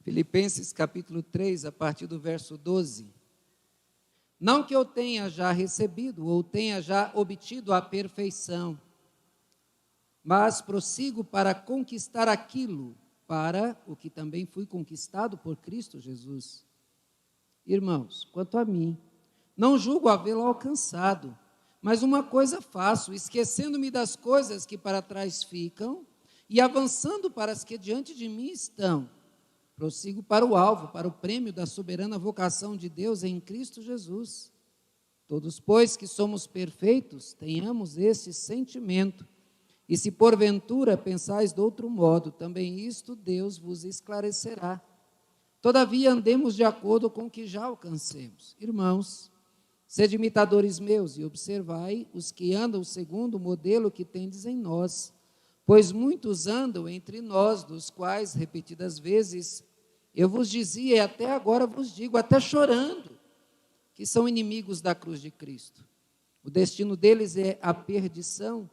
Filipenses capítulo 3, a partir do verso 12. Não que eu tenha já recebido ou tenha já obtido a perfeição, mas prossigo para conquistar aquilo, para o que também fui conquistado por Cristo Jesus. Irmãos, quanto a mim, não julgo havê-lo alcançado, mas uma coisa faço, esquecendo-me das coisas que para trás ficam e avançando para as que diante de mim estão. Prossigo para o alvo, para o prêmio da soberana vocação de Deus em Cristo Jesus. Todos, pois, que somos perfeitos, tenhamos esse sentimento. E se porventura pensais de outro modo, também isto Deus vos esclarecerá. Todavia andemos de acordo com o que já alcancemos. Irmãos, sede imitadores meus e observai os que andam segundo o modelo que tendes em nós. Pois muitos andam entre nós, dos quais, repetidas vezes, eu vos dizia, e até agora vos digo, até chorando, que são inimigos da cruz de Cristo. O destino deles é a perdição,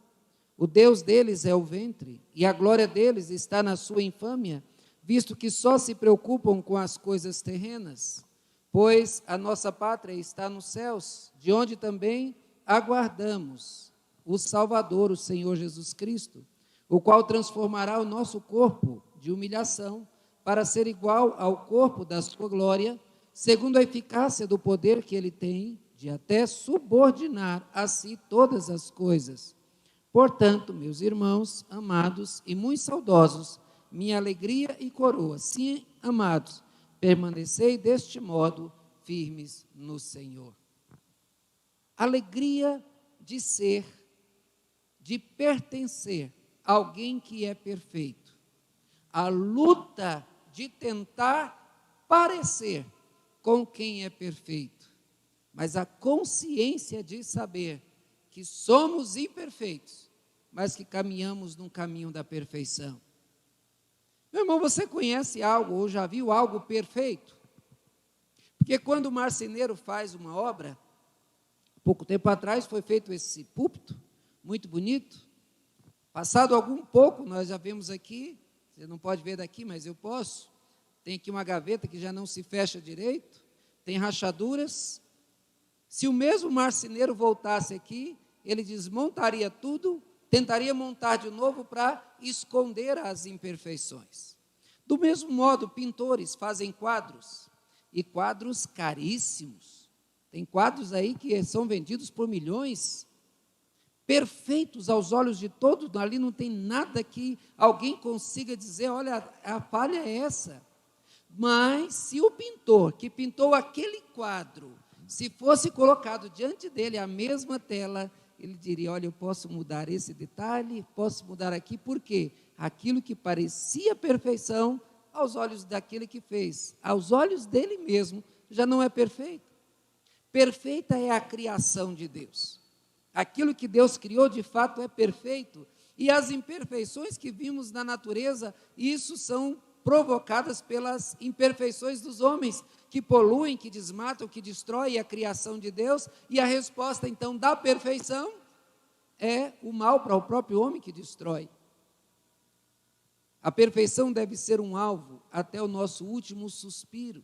o Deus deles é o ventre, e a glória deles está na sua infâmia, visto que só se preocupam com as coisas terrenas. Pois a nossa pátria está nos céus, de onde também aguardamos o Salvador, o Senhor Jesus Cristo, o qual transformará o nosso corpo de humilhação para ser igual ao corpo da sua glória, segundo a eficácia do poder que ele tem de até subordinar a si todas as coisas. Portanto, meus irmãos amados e muito saudosos, minha alegria e coroa, sim, amados, permanecei deste modo firmes no Senhor. Alegria de ser, de pertencer a alguém que é perfeito. A luta de tentar parecer com quem é perfeito, mas a consciência de saber que somos imperfeitos, mas que caminhamos num caminho da perfeição. Meu irmão, você conhece algo ou já viu algo perfeito? Porque quando o marceneiro faz uma obra, pouco tempo atrás foi feito esse púlpito, muito bonito. Passado algum pouco, nós já vemos aqui, você não pode ver daqui, mas eu posso. Tem aqui uma gaveta que já não se fecha direito, tem rachaduras. Se o mesmo marceneiro voltasse aqui, ele desmontaria tudo, tentaria montar de novo para esconder as imperfeições. Do mesmo modo, pintores fazem quadros, e quadros caríssimos. Tem quadros aí que são vendidos por milhões, perfeitos aos olhos de todos, ali não tem nada que alguém consiga dizer, olha, a falha é essa. Mas se o pintor que pintou aquele quadro, se fosse colocado diante dele a mesma tela, ele diria, olha, eu posso mudar esse detalhe, posso mudar aqui, por quê? Aquilo que parecia perfeição, aos olhos daquele que fez, aos olhos dele mesmo, já não é perfeito. Perfeita é a criação de Deus. Aquilo que Deus criou, de fato, é perfeito. E as imperfeições que vimos na natureza, isso são provocadas pelas imperfeições dos homens, que poluem, que desmatam, que destroem a criação de Deus, e a resposta, então, da perfeição é o mal para o próprio homem que destrói. A perfeição deve ser um alvo até o nosso último suspiro.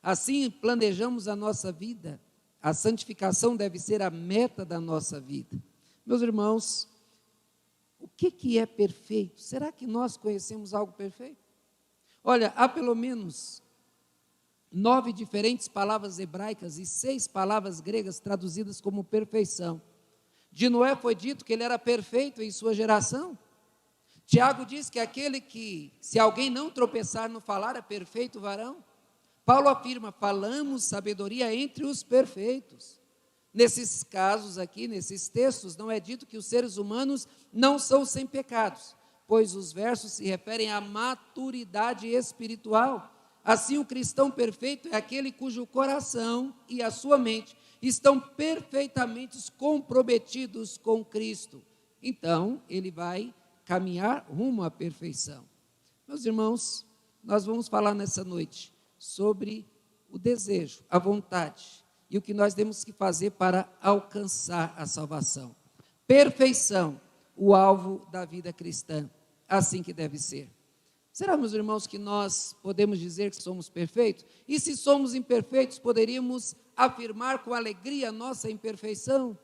Assim, planejamos a nossa vida. A santificação deve ser a meta da nossa vida. Meus irmãos, o que é perfeito? Será que nós conhecemos algo perfeito? Olha, há pelo menos 9 diferentes palavras hebraicas e 6 palavras gregas traduzidas como perfeição. De Noé foi dito que ele era perfeito em sua geração. Tiago diz que aquele que, se alguém não tropeçar no falar, é perfeito varão. Paulo afirma, falamos sabedoria entre os perfeitos. Nesses casos aqui, nesses textos, não é dito que os seres humanos não são sem pecados, pois os versos se referem à maturidade espiritual. Assim, o cristão perfeito é aquele cujo coração e a sua mente estão perfeitamente comprometidos com Cristo. Então, ele vai caminhar rumo à perfeição. Meus irmãos, nós vamos falar nessa noite sobre o desejo, a vontade e o que nós temos que fazer para alcançar a salvação. Perfeição, o alvo da vida cristã, assim que deve ser. Será, meus irmãos, que nós podemos dizer que somos perfeitos? E se somos imperfeitos, poderíamos afirmar com alegria a nossa imperfeição?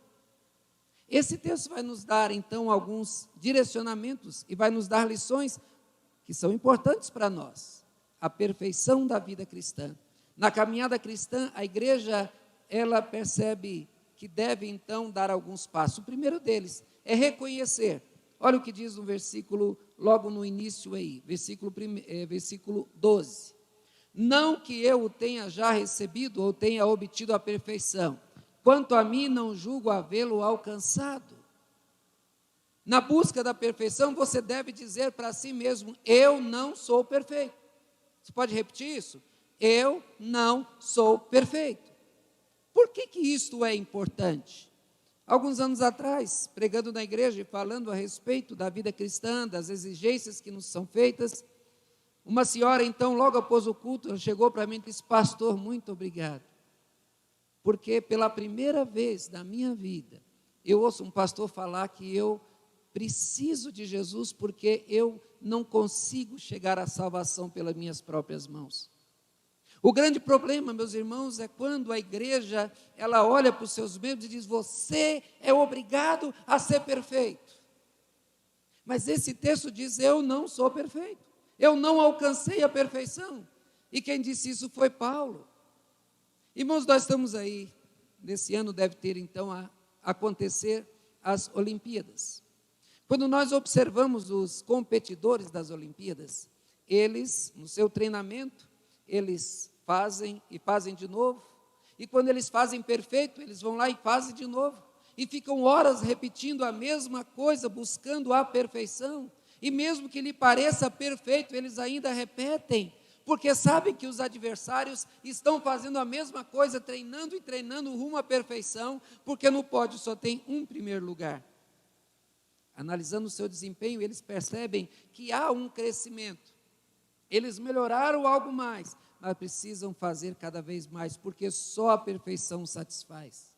Esse texto vai nos dar, então, alguns direcionamentos e vai nos dar lições que são importantes para nós. A perfeição da vida cristã. Na caminhada cristã, a igreja, ela percebe que deve, então, dar alguns passos. O primeiro deles é reconhecer. Olha o que diz no versículo, logo no início aí, versículo 12. Não que eu o tenha já recebido ou tenha obtido a perfeição. Quanto a mim, não julgo havê-lo alcançado. Na busca da perfeição, você deve dizer para si mesmo, eu não sou perfeito. Você pode repetir isso? Eu não sou perfeito. Por que isto é importante? Alguns anos atrás, pregando na igreja e falando a respeito da vida cristã, das exigências que nos são feitas, uma senhora, então, logo após o culto, chegou para mim e disse, pastor, muito obrigado. Porque pela primeira vez na minha vida, eu ouço um pastor falar que eu preciso de Jesus porque eu não consigo chegar à salvação pelas minhas próprias mãos. O grande problema, meus irmãos, é quando a igreja, ela olha para os seus membros e diz, você é obrigado a ser perfeito. Mas esse texto diz, eu não sou perfeito. Eu não alcancei a perfeição. E quem disse isso foi Paulo. Irmãos, nós estamos aí, nesse ano deve ter então a acontecer as Olimpíadas. Quando nós observamos os competidores das Olimpíadas, eles, no seu treinamento, eles fazem e fazem de novo, e quando eles fazem perfeito, eles vão lá e fazem de novo, e ficam horas repetindo a mesma coisa, buscando a perfeição, e mesmo que lhe pareça perfeito, eles ainda repetem, porque sabem que os adversários estão fazendo a mesma coisa, treinando e treinando rumo à perfeição, porque no pódio só tem um primeiro lugar. Analisando o seu desempenho, eles percebem que há um crescimento, eles melhoraram algo mais, mas precisam fazer cada vez mais, porque só a perfeição satisfaz.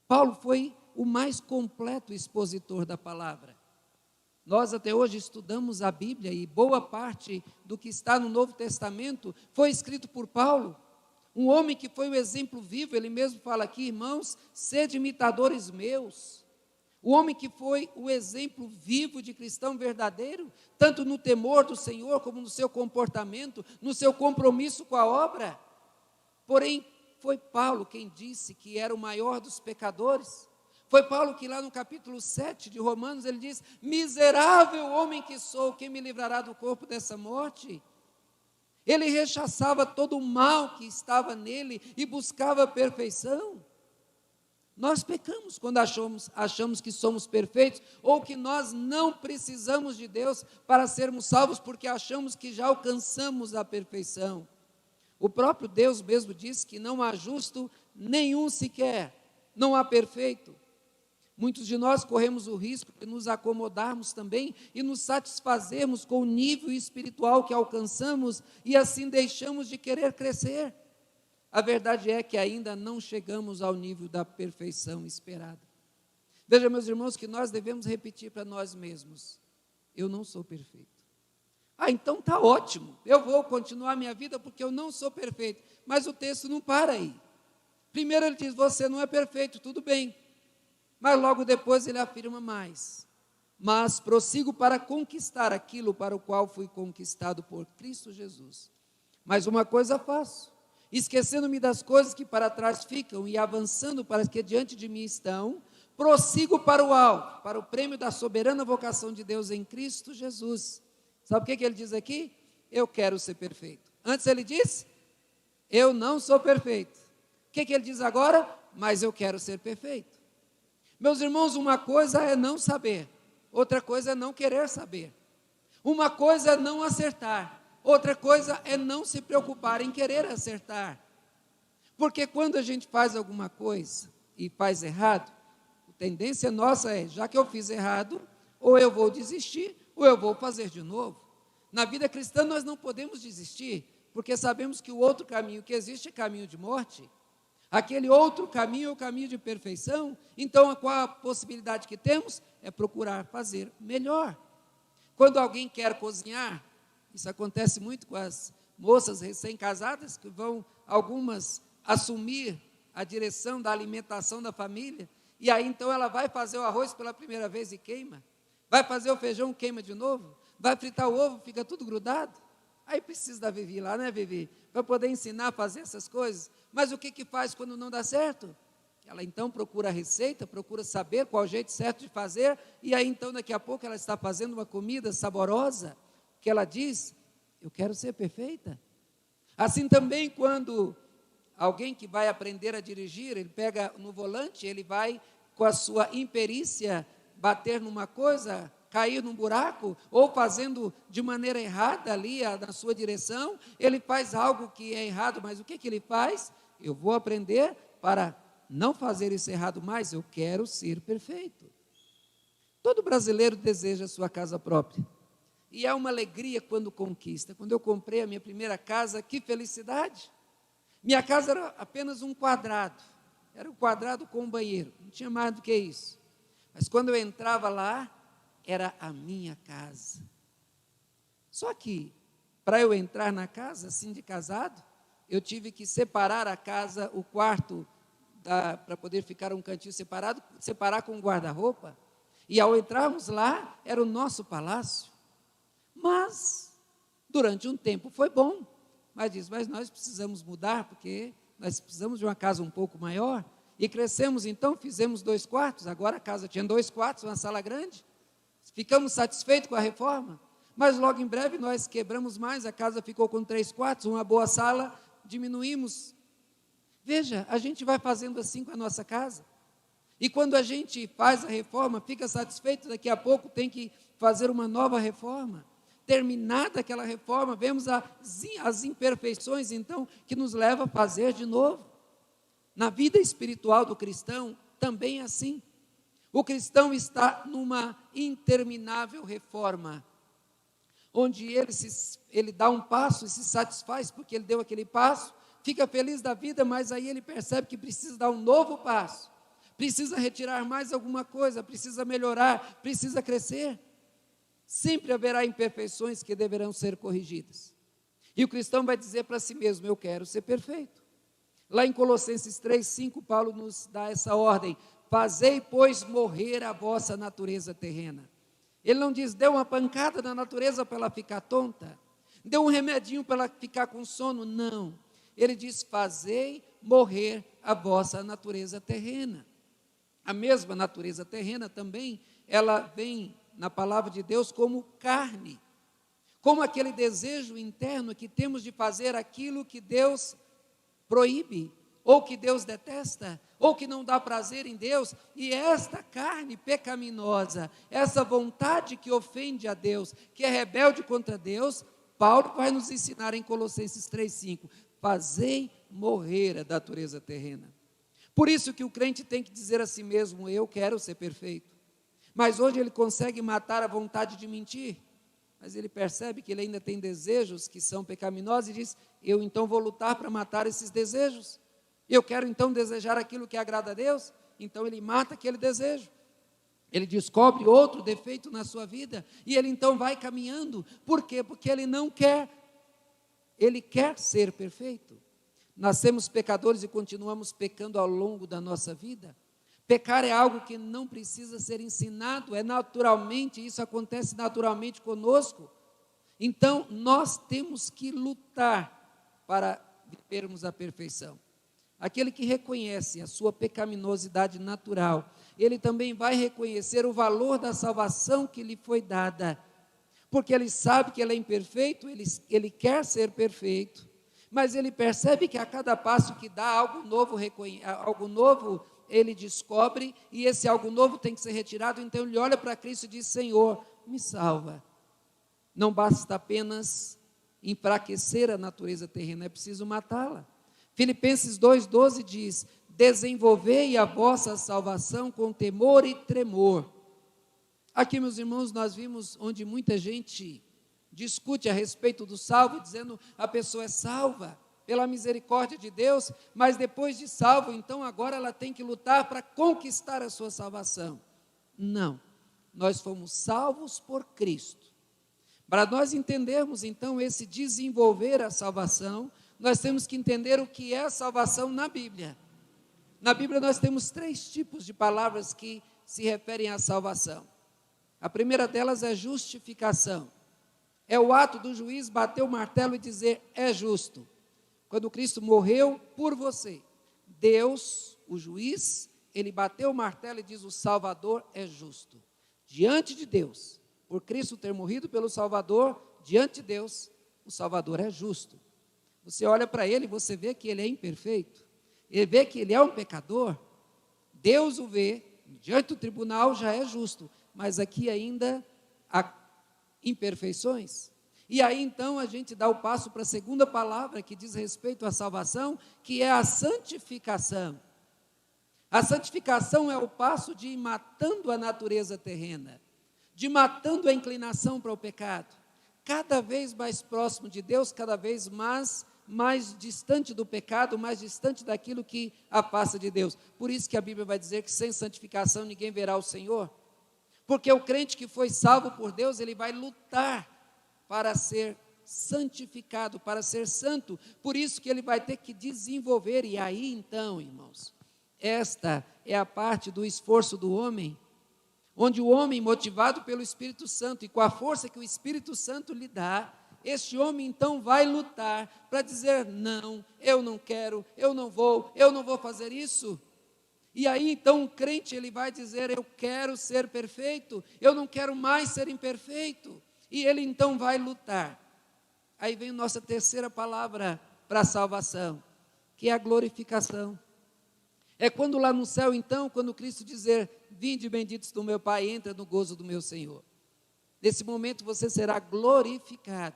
Paulo foi o mais completo expositor da palavra. Nós até hoje estudamos a Bíblia e boa parte do que está no Novo Testamento foi escrito por Paulo, um homem que foi o exemplo vivo, ele mesmo fala aqui, irmãos, sede imitadores meus. O homem que foi o exemplo vivo de cristão verdadeiro, tanto no temor do Senhor, como no seu comportamento, no seu compromisso com a obra. Porém, foi Paulo quem disse que era o maior dos pecadores. Foi Paulo que lá no capítulo 7 de Romanos, ele diz, miserável homem que sou, quem me livrará do corpo dessa morte? Ele rechaçava todo o mal que estava nele e buscava a perfeição. Nós pecamos quando achamos que somos perfeitos ou que nós não precisamos de Deus para sermos salvos porque achamos que já alcançamos a perfeição. O próprio Deus mesmo disse que não há justo nenhum sequer, não há perfeito. Muitos de nós corremos o risco de nos acomodarmos também e nos satisfazermos com o nível espiritual que alcançamos e assim deixamos de querer crescer. A verdade é que ainda não chegamos ao nível da perfeição esperada. Veja, meus irmãos, que nós devemos repetir para nós mesmos, eu não sou perfeito. Então está ótimo, eu vou continuar minha vida porque eu não sou perfeito. Mas o texto não para aí. Primeiro ele diz, você não é perfeito, tudo bem. Mas logo depois ele afirma mais. Mas prossigo para conquistar aquilo para o qual fui conquistado por Cristo Jesus. Mas uma coisa faço, esquecendo-me das coisas que para trás ficam e avançando para as que diante de mim estão, prossigo para o alvo, para o prêmio da soberana vocação de Deus em Cristo Jesus. Sabe o que ele diz aqui? Eu quero ser perfeito. Antes ele disse, eu não sou perfeito. O que ele diz agora? Mas eu quero ser perfeito. Meus irmãos, uma coisa é não saber, outra coisa é não querer saber. Uma coisa é não acertar, outra coisa é não se preocupar em querer acertar. Porque quando a gente faz alguma coisa e faz errado, a tendência nossa é, já que eu fiz errado, ou eu vou desistir, ou eu vou fazer de novo. Na vida cristã nós não podemos desistir, porque sabemos que o outro caminho que existe é caminho de morte. Aquele outro caminho é o caminho de perfeição. Então, qual a possibilidade que temos? É procurar fazer melhor. Quando alguém quer cozinhar, Isso acontece muito com as moças recém-casadas, que vão, algumas, assumir a direção da alimentação da família, e aí então ela vai fazer o arroz pela primeira vez e queima, vai fazer o feijão, queima de novo, vai fritar o ovo, fica tudo grudado. Aí precisa da Vivi lá, né, Vivi? Para poder ensinar a fazer essas coisas. Mas o que faz quando não dá certo? Ela então procura a receita, procura saber qual é o jeito certo de fazer, e aí então daqui a pouco ela está fazendo uma comida saborosa, que ela diz, eu quero ser perfeita. Assim também quando alguém que vai aprender a dirigir, ele pega no volante, ele vai com a sua imperícia bater numa coisa, cair num buraco, ou fazendo de maneira errada ali na sua direção, ele faz algo que é errado, mas o que ele faz? Eu vou aprender para não fazer isso errado mais, eu quero ser perfeito. Todo brasileiro deseja a sua casa própria, e é uma alegria quando conquista. Quando eu comprei a minha primeira casa, que felicidade! Minha casa era apenas um quadrado, era um quadrado com um banheiro, não tinha mais do que isso. Mas quando eu entrava lá, era a minha casa. Só que, para eu entrar na casa, assim de casado, eu tive que separar a casa, o quarto, para poder ficar um cantinho separado, separar com um guarda-roupa. E ao entrarmos lá, era o nosso palácio. Mas, durante um tempo foi bom. Mas nós precisamos mudar, porque nós precisamos de uma casa um pouco maior. E crescemos então, fizemos 2 quartos, agora a casa tinha 2 quartos, uma sala grande. Ficamos satisfeitos com a reforma, mas logo em breve nós quebramos mais, a casa ficou com 3 quartos, uma boa sala, diminuímos. Veja, a gente vai fazendo assim com a nossa casa. E quando a gente faz a reforma, fica satisfeito, daqui a pouco tem que fazer uma nova reforma. Terminada aquela reforma, vemos as imperfeições, então, que nos leva a fazer de novo. Na vida espiritual do cristão, também é assim. O cristão está numa interminável reforma, onde ele dá um passo e se satisfaz porque ele deu aquele passo, fica feliz da vida, mas aí ele percebe que precisa dar um novo passo, precisa retirar mais alguma coisa, precisa melhorar, precisa crescer. Sempre haverá imperfeições que deverão ser corrigidas. E o cristão vai dizer para si mesmo, eu quero ser perfeito. Lá em Colossenses 3:5, Paulo nos dá essa ordem, fazei, pois, morrer a vossa natureza terrena. Ele não diz, dê uma pancada na natureza para ela ficar tonta, dê um remedinho para ela ficar com sono, não. Ele diz, fazei morrer a vossa natureza terrena. A mesma natureza terrena também, ela vem na palavra de Deus como carne, como aquele desejo interno que temos de fazer aquilo que Deus proíbe, ou que Deus detesta, ou que não dá prazer em Deus, e esta carne pecaminosa, essa vontade que ofende a Deus, que é rebelde contra Deus, Paulo vai nos ensinar em Colossenses 3:5, fazei morrer a natureza terrena. Por isso que o crente tem que dizer a si mesmo, eu quero ser perfeito. Mas hoje ele consegue matar a vontade de mentir, mas ele percebe que ele ainda tem desejos que são pecaminosos e diz, eu então vou lutar para matar esses desejos. Eu quero então desejar aquilo que agrada a Deus, então ele mata aquele desejo. Ele descobre outro defeito na sua vida e ele então vai caminhando. Por quê? Porque ele não quer, ele quer ser perfeito. Nascemos pecadores e continuamos pecando ao longo da nossa vida. Pecar é algo que não precisa ser ensinado, é naturalmente, isso acontece naturalmente conosco. Então, nós temos que lutar para vivermos a perfeição. Aquele que reconhece a sua pecaminosidade natural, ele também vai reconhecer o valor da salvação que lhe foi dada, porque ele sabe que ele é imperfeito, ele quer ser perfeito, mas ele percebe que a cada passo que dá, algo novo ele descobre, e esse algo novo tem que ser retirado, então ele olha para Cristo e diz, Senhor, me salva. Não basta apenas enfraquecer a natureza terrena, é preciso matá-la. Filipenses 2:12 diz, desenvolvei a vossa salvação com temor e tremor. Aqui, meus irmãos, nós vimos onde muita gente discute a respeito do salvo, dizendo, a pessoa é salva pela misericórdia de Deus, mas depois de salvo, então agora ela tem que lutar para conquistar a sua salvação. Não, nós fomos salvos por Cristo, Para nós entendermos, então, esse desenvolver a salvação, nós temos que entender o que é a salvação na Bíblia. Na Bíblia nós temos 3 tipos de palavras que se referem à salvação. A primeira delas é justificação. É o ato do juiz bater o martelo e dizer, é justo. Quando Cristo morreu por você, Deus, o juiz, ele bateu o martelo e diz, o Salvador é justo. Diante de Deus, por Cristo ter morrido pelo Salvador, diante de Deus, o Salvador é justo. Você olha para ele e você vê que ele é imperfeito. Ele vê que ele é um pecador. Deus o vê, diante do tribunal já é justo, mas aqui ainda há imperfeições. E aí então a gente dá o passo para a segunda palavra que diz respeito à salvação, que é a santificação. A santificação é o passo de ir matando a natureza terrena, de matando a inclinação para o pecado, cada vez mais próximo de Deus, cada vez mais distante do pecado, mais distante daquilo que afasta de Deus. Por isso que a Bíblia vai dizer que sem santificação ninguém verá o Senhor. Porque o crente que foi salvo por Deus, ele vai lutar para ser santificado, para ser santo. Por isso que ele vai ter que desenvolver. E aí então, irmãos, esta é a parte do esforço do homem, onde o homem, motivado pelo Espírito Santo e com a força que o Espírito Santo lhe dá, este homem então vai lutar para dizer, não, eu não quero, eu não vou fazer isso. E aí então o crente ele vai dizer, eu quero ser perfeito, eu não quero mais ser imperfeito. E ele então vai lutar. Aí vem a nossa terceira palavra para a salvação, que é a glorificação. É quando lá no céu então, quando Cristo dizer, vinde benditos do meu Pai, entra no gozo do meu Senhor. Nesse momento você será glorificado.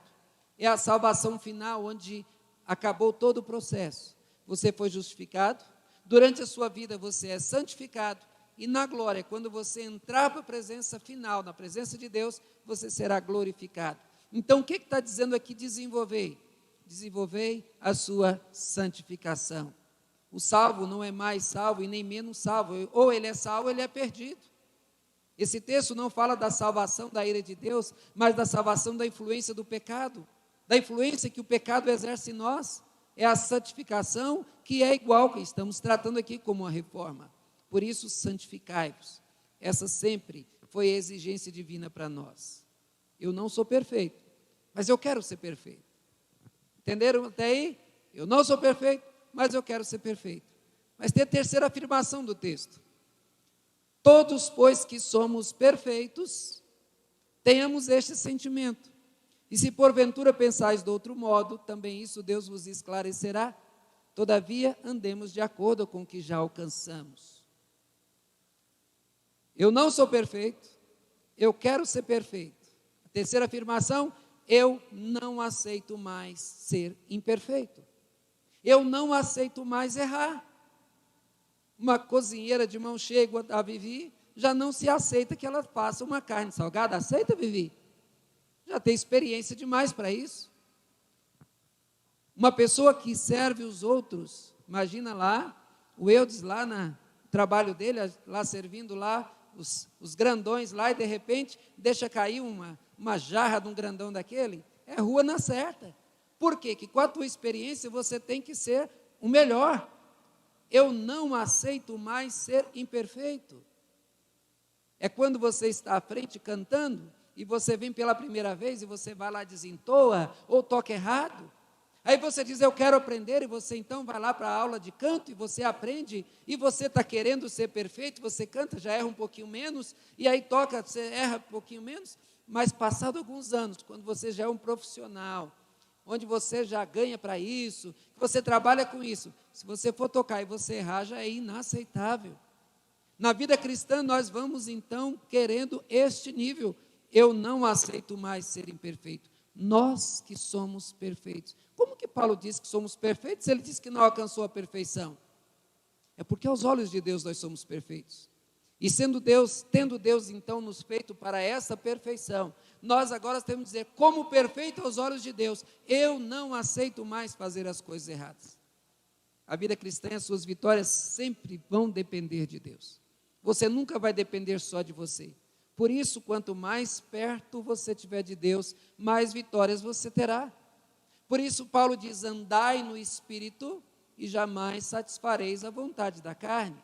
É a salvação final, onde acabou todo o processo. Você foi justificado, durante a sua vida você é santificado, e na glória, quando você entrar para a presença final, na presença de Deus, você será glorificado. Então, o que está dizendo aqui? Desenvolvei a sua santificação. O salvo não é mais salvo e nem menos salvo, ou ele é salvo ou ele é perdido. Esse texto não fala da salvação da ira de Deus, mas da salvação da influência do pecado, da influência que o pecado exerce em nós. É a santificação que é igual, que estamos tratando aqui como uma reforma. Por isso, santificai-vos. Essa sempre foi a exigência divina para nós. Eu não sou perfeito, mas eu quero ser perfeito. Entenderam até aí? Eu não sou perfeito, mas eu quero ser perfeito. Mas tem a terceira afirmação do texto. Todos, pois, que somos perfeitos, tenhamos este sentimento. E se porventura pensais de outro modo, também isso Deus vos esclarecerá. Todavia, andemos de acordo com o que já alcançamos. Eu não sou perfeito, eu quero ser perfeito. A terceira afirmação, eu não aceito mais ser imperfeito. Eu não aceito mais errar. Uma cozinheira de mão cheia, a Vivi, já não se aceita que ela faça uma carne salgada. Aceita, Vivi? Já tem experiência demais para isso. Uma pessoa que serve os outros, imagina lá, o Eudes lá no trabalho dele, lá servindo lá, os grandões lá, e de repente deixa cair uma jarra de um grandão daquele, é rua na certa. Por quê? Que com a tua experiência você tem que ser o melhor. Eu não aceito mais ser imperfeito. É quando você está à frente cantando, e você vem pela primeira vez, e você vai lá e desentoa, ou toca errado. Aí você diz, eu quero aprender, e você então vai lá para a aula de canto, e você aprende, e você está querendo ser perfeito, você canta, já erra um pouquinho menos, e aí toca, você erra um pouquinho menos, mas passado alguns anos, quando você já é um profissional, onde você já ganha para isso, você trabalha com isso, se você for tocar e você errar, já é inaceitável. Na vida cristã, nós vamos então querendo este nível. Eu não aceito mais ser imperfeito. Nós que somos perfeitos. Como que Paulo diz que somos perfeitos? Ele diz que não alcançou a perfeição. É porque aos olhos de Deus nós somos perfeitos. E tendo Deus então nos feito para essa perfeição, nós agora temos que dizer, como perfeito aos olhos de Deus, eu não aceito mais fazer as coisas erradas. A vida cristã, as suas vitórias sempre vão depender de Deus. Você nunca vai depender só de você. Por isso, quanto mais perto você estiver de Deus, mais vitórias você terá. Por isso, Paulo diz: andai no Espírito e jamais satisfareis a vontade da carne.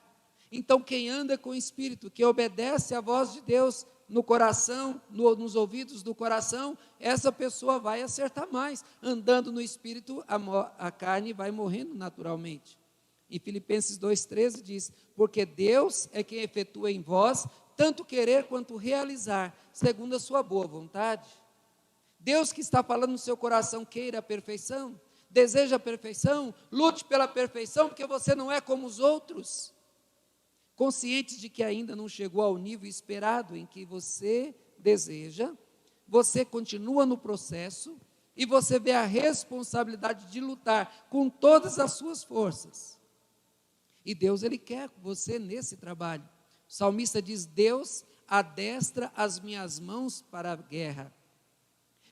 Então, quem anda com o Espírito, que obedece à voz de Deus no coração, nos ouvidos do coração, essa pessoa vai acertar mais. Andando no Espírito, a carne vai morrendo naturalmente. Em Filipenses 2,13 diz: porque Deus é quem efetua em vós tanto querer quanto realizar, segundo a sua boa vontade. Deus que está falando no seu coração, queira a perfeição, deseja a perfeição, lute pela perfeição, porque você não é como os outros. Consciente de que ainda não chegou ao nível esperado em que você deseja, você continua no processo e você vê a responsabilidade de lutar com todas as suas forças. E Deus, Ele quer você nesse trabalho. O salmista diz: Deus adestra as minhas mãos para a guerra.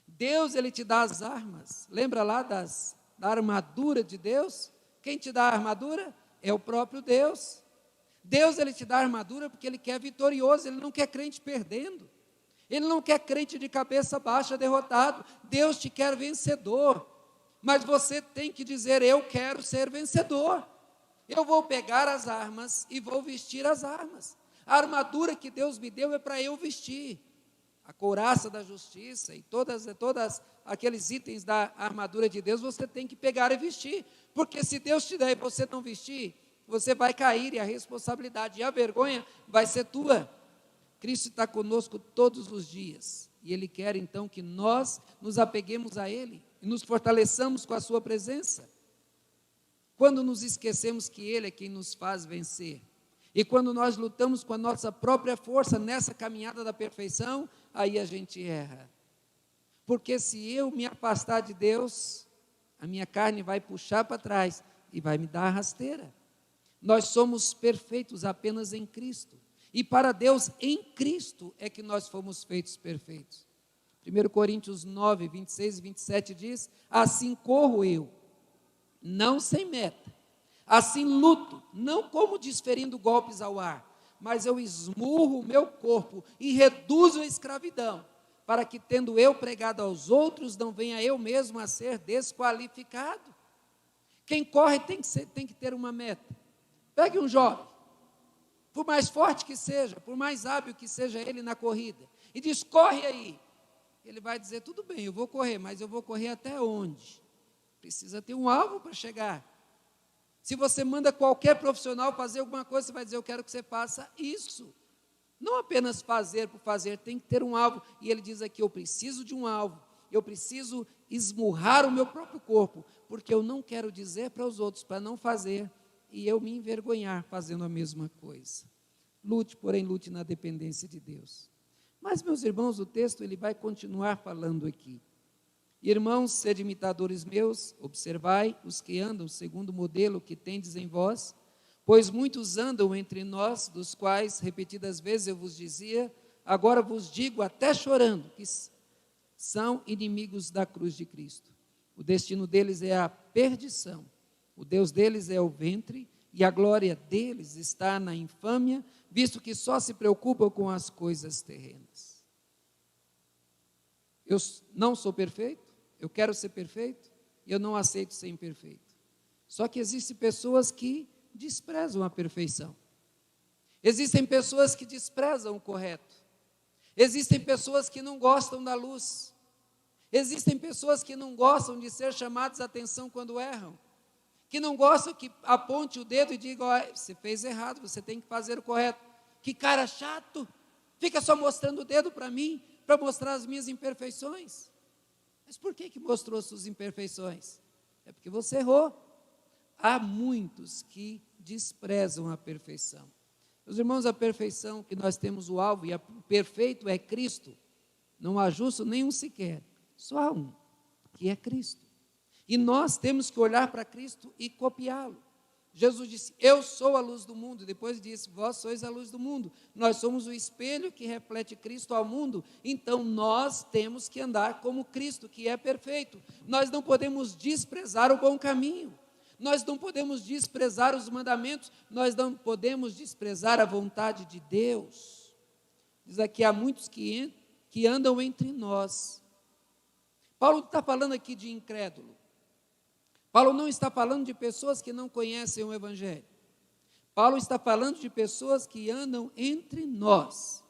Deus, Ele te dá as armas. Lembra lá da armadura de Deus? Quem te dá a armadura? É o próprio Deus. Deus, Ele te dá a armadura porque Ele quer vitorioso, Ele não quer crente perdendo. Ele não quer crente de cabeça baixa, derrotado. Deus te quer vencedor. Mas você tem que dizer: eu quero ser vencedor. Eu vou pegar as armas e vou vestir as armas. A armadura que Deus me deu é para eu vestir. A couraça da justiça e todos aqueles itens da armadura de Deus, você tem que pegar e vestir. Porque se Deus te der e você não vestir, você vai cair, e a responsabilidade e a vergonha vai ser tua. Cristo está conosco todos os dias, e Ele quer então que nós nos apeguemos a Ele, e nos fortaleçamos com a sua presença. Quando nos esquecemos que Ele é quem nos faz vencer, e quando nós lutamos com a nossa própria força nessa caminhada da perfeição, aí a gente erra. Porque se eu me afastar de Deus, a minha carne vai puxar para trás e vai me dar a rasteira. Nós somos perfeitos apenas em Cristo. E para Deus, em Cristo, é que nós fomos feitos perfeitos. 1 Coríntios 9, 26 e 27 diz: assim corro eu, não sem meta. Assim luto, não como desferindo golpes ao ar, mas eu esmurro o meu corpo e reduzo a escravidão, para que, tendo eu pregado aos outros, não venha eu mesmo a ser desqualificado. Quem corre tem que ter uma meta. Pegue um jovem, por mais forte que seja, por mais hábil que seja ele na corrida, e diz: corre aí. Ele vai dizer: tudo bem, eu vou correr, mas eu vou correr até onde? Precisa ter um alvo para chegar. Se você manda qualquer profissional fazer alguma coisa, você vai dizer: eu quero que você faça isso. Não apenas fazer por fazer, tem que ter um alvo. E ele diz aqui: eu preciso de um alvo, eu preciso esmurrar o meu próprio corpo, porque eu não quero dizer para os outros para não fazer, e eu me envergonhar fazendo a mesma coisa. Lute, porém, lute na dependência de Deus. Mas, meus irmãos, o texto ele vai continuar falando aqui. Irmãos, sede imitadores meus, observai os que andam segundo o modelo que tendes em vós, pois muitos andam entre nós, dos quais repetidas vezes eu vos dizia, agora vos digo até chorando, que são inimigos da cruz de Cristo. O destino deles é a perdição, o Deus deles é o ventre, e a glória deles está na infâmia, visto que só se preocupam com as coisas terrenas. Eu não sou perfeito, eu quero ser perfeito, e eu não aceito ser imperfeito. Só que existem pessoas que desprezam a perfeição. Existem pessoas que desprezam o correto. Existem pessoas que não gostam da luz. Existem pessoas que não gostam de ser chamadas a atenção quando erram. Que não gostam que aponte o dedo e diga: oh, você fez errado, você tem que fazer o correto. Que cara chato, fica só mostrando o dedo para mim, para mostrar as minhas imperfeições. Mas por que mostrou suas imperfeições? É porque você errou. Há muitos que desprezam a perfeição. Meus irmãos, a perfeição que nós temos o alvo, e o perfeito é Cristo. Não há justo nenhum sequer, só há um, que é Cristo. E nós temos que olhar para Cristo e copiá-lo. Jesus disse: eu sou a luz do mundo. Depois disse: vós sois a luz do mundo. Nós somos o espelho que reflete Cristo ao mundo. Então nós temos que andar como Cristo, que é perfeito. Nós não podemos desprezar o bom caminho. Nós não podemos desprezar os mandamentos. Nós não podemos desprezar a vontade de Deus. Diz aqui, há muitos que andam entre nós. Paulo está falando aqui de incrédulo. Paulo não está falando de pessoas que não conhecem o Evangelho. Paulo está falando de pessoas que andam entre nós,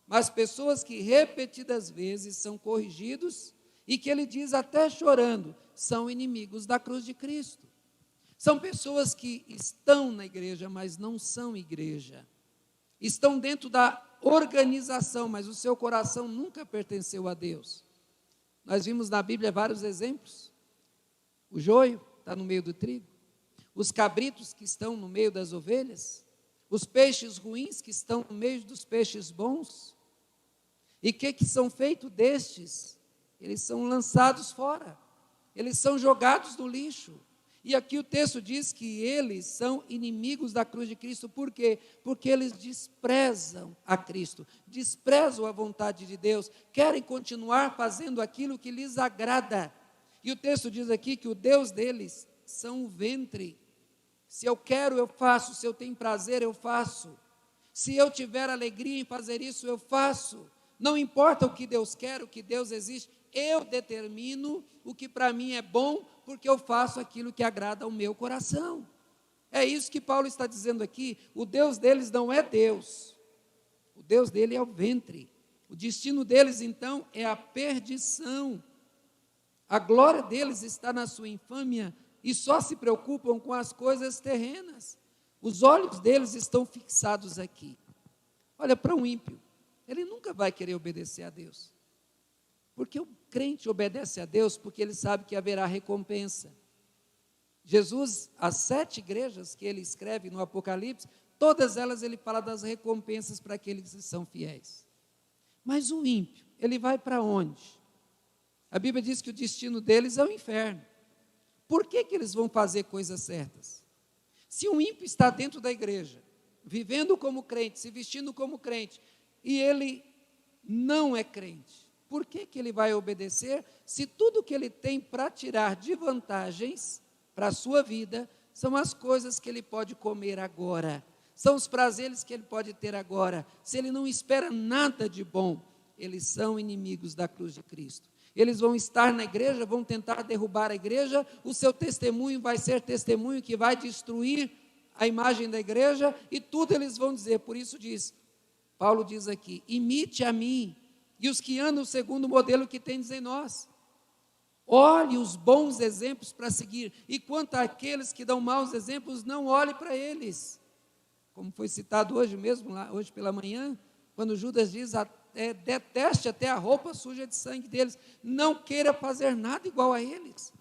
mas pessoas que repetidas vezes são corrigidos e que ele diz até chorando, são inimigos da cruz de Cristo. São pessoas que estão na igreja, mas não são igreja. Estão dentro da organização, mas o seu coração nunca pertenceu a Deus. Nós vimos na Bíblia vários exemplos. O joio está no meio do trigo, os cabritos que estão no meio das ovelhas, os peixes ruins que estão no meio dos peixes bons. E o que são feitos destes? Eles são lançados fora, eles são jogados no lixo. E aqui o texto diz que eles são inimigos da cruz de Cristo. Por quê? Porque eles desprezam a Cristo, desprezam a vontade de Deus, querem continuar fazendo aquilo que lhes agrada. E o texto diz aqui que o Deus deles são o ventre. Se eu quero, eu faço. Se eu tenho prazer, eu faço. Se eu tiver alegria em fazer isso, eu faço. Não importa o que Deus quer, o que Deus existe, eu determino o que para mim é bom, porque eu faço aquilo que agrada ao meu coração. É isso que Paulo está dizendo aqui. O Deus deles não é Deus. O Deus dele é o ventre. O destino deles, então, é a perdição. A glória deles está na sua infâmia e só se preocupam com as coisas terrenas. Os olhos deles estão fixados aqui. Olha, para um ímpio, ele nunca vai querer obedecer a Deus. Porque o crente obedece a Deus porque ele sabe que haverá recompensa. Jesus, as 7 igrejas que ele escreve no Apocalipse, todas elas ele fala das recompensas para aqueles que são fiéis. Mas o ímpio, ele vai para onde? A Bíblia diz que o destino deles é o inferno. Por que eles vão fazer coisas certas? Se um ímpio está dentro da igreja, vivendo como crente, se vestindo como crente, e ele não é crente, por que ele vai obedecer se tudo que ele tem para tirar de vantagens para a sua vida são as coisas que ele pode comer agora, são os prazeres que ele pode ter agora, se ele não espera nada de bom? Eles são inimigos da cruz de Cristo. Eles vão estar na igreja, vão tentar derrubar a igreja, o seu testemunho vai ser testemunho que vai destruir a imagem da igreja, e tudo eles vão dizer. Por isso Paulo diz aqui, imite a mim, e os que andam segundo o modelo que tendes em nós. Olhe os bons exemplos para seguir, e quanto àqueles que dão maus exemplos, não olhe para eles. Como foi citado hoje mesmo, hoje pela manhã, quando Judas diz, deteste até a roupa suja de sangue deles, não queira fazer nada igual a eles.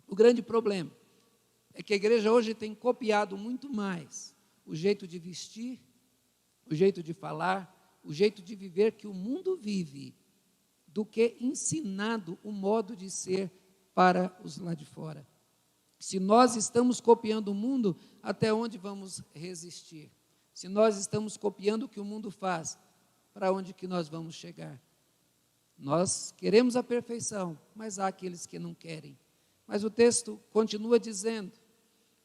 O grande problema é que a igreja hoje tem copiado muito mais o jeito de vestir, o jeito de falar, o jeito de viver que o mundo vive, do que ensinado o modo de ser para os lá de fora. Se nós estamos copiando o mundo, até onde vamos resistir? Se nós estamos copiando o que o mundo faz, para onde que nós vamos chegar? Nós queremos a perfeição, mas há aqueles que não querem. Mas o texto continua dizendo,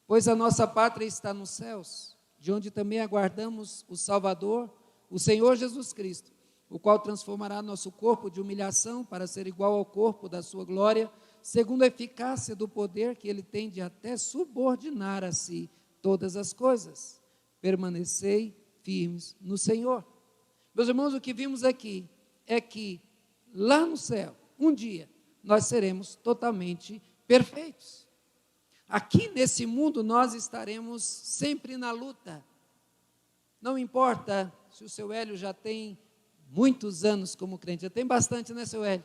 pois a nossa pátria está nos céus, de onde também aguardamos o Salvador, o Senhor Jesus Cristo, o qual transformará nosso corpo de humilhação para ser igual ao corpo da sua glória, segundo a eficácia do poder que ele tem de até subordinar a si todas as coisas. Permanecei firmes no Senhor. Meus irmãos, o que vimos aqui é que lá no céu, um dia, nós seremos totalmente perfeitos. Aqui nesse mundo nós estaremos sempre na luta. Não importa se o seu Hélio já tem muitos anos como crente, já tem bastante, né, seu Hélio?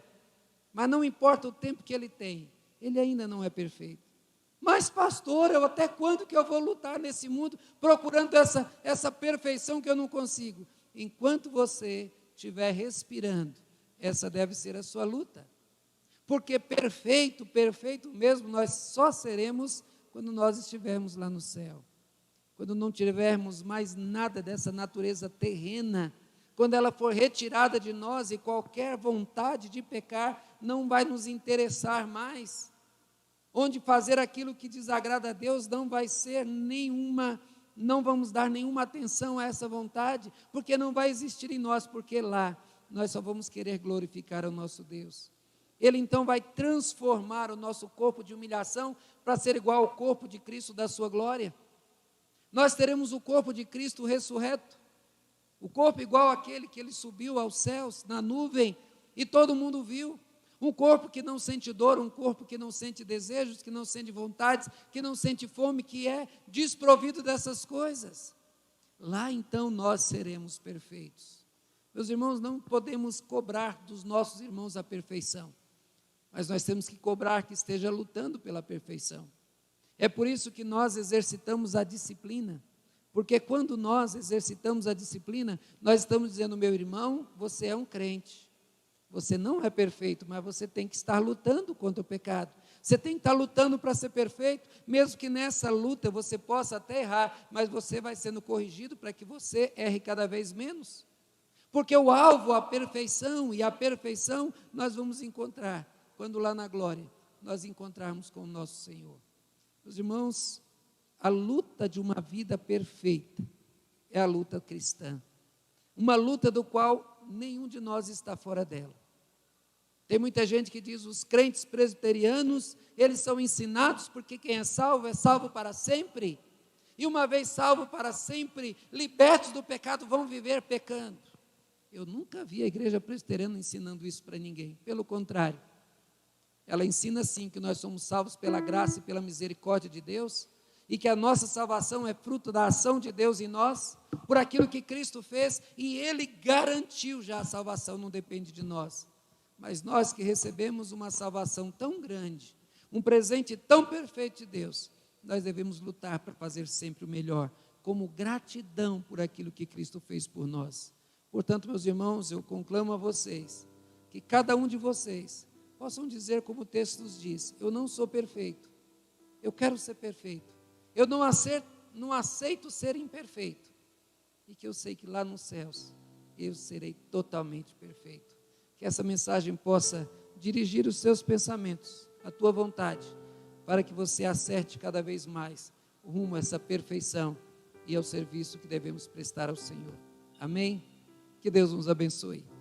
Mas não importa o tempo que ele tem, ele ainda não é perfeito. Mas pastor, até quando que eu vou lutar nesse mundo, procurando essa perfeição que eu não consigo? Enquanto você estiver respirando, essa deve ser a sua luta. Porque perfeito mesmo, nós só seremos quando nós estivermos lá no céu. Quando não tivermos mais nada dessa natureza terrena, quando ela for retirada de nós e qualquer vontade de pecar não vai nos interessar mais, onde fazer aquilo que desagrada a Deus não vai ser nenhuma não vamos dar nenhuma atenção a essa vontade, porque não vai existir em nós, porque lá nós só vamos querer glorificar o nosso Deus. Ele então vai transformar o nosso corpo de humilhação para ser igual ao corpo de Cristo da sua glória. Nós teremos o corpo de Cristo ressurreto, o corpo igual àquele que ele subiu aos céus, na nuvem, e todo mundo viu. Um corpo que não sente dor, um corpo que não sente desejos, que não sente vontades, que não sente fome, que é desprovido dessas coisas. Lá então nós seremos perfeitos. Meus irmãos, não podemos cobrar dos nossos irmãos a perfeição, mas nós temos que cobrar que esteja lutando pela perfeição. É por isso que nós exercitamos a disciplina, porque quando nós exercitamos a disciplina, nós estamos dizendo: meu irmão, você é um crente, você não é perfeito, mas você tem que estar lutando contra o pecado, você tem que estar lutando para ser perfeito, mesmo que nessa luta você possa até errar, mas você vai sendo corrigido para que você erre cada vez menos, porque o alvo, a perfeição, e a perfeição nós vamos encontrar quando lá na glória nós encontrarmos com o nosso Senhor. Meus irmãos, a luta de uma vida perfeita é a luta cristã, uma luta do qual nenhum de nós está fora dela. Tem muita gente que diz: os crentes presbiterianos, eles são ensinados porque quem é salvo para sempre, e uma vez salvo para sempre, libertos do pecado, vão viver pecando. Eu nunca vi a igreja presbiteriana ensinando isso para ninguém, pelo contrário, ela ensina sim que nós somos salvos pela graça e pela misericórdia de Deus, e que a nossa salvação é fruto da ação de Deus em nós, por aquilo que Cristo fez, e Ele garantiu já a salvação, não depende de nós. Mas nós que recebemos uma salvação tão grande, um presente tão perfeito de Deus, nós devemos lutar para fazer sempre o melhor, como gratidão por aquilo que Cristo fez por nós. Portanto, meus irmãos, eu conclamo a vocês, que cada um de vocês possam dizer como o texto nos diz: eu não sou perfeito, eu quero ser perfeito, eu não aceito ser imperfeito, e que eu sei que lá nos céus eu serei totalmente perfeito. Que essa mensagem possa dirigir os seus pensamentos, a tua vontade, para que você acerte cada vez mais rumo a essa perfeição e ao serviço que devemos prestar ao Senhor. Amém? Que Deus nos abençoe.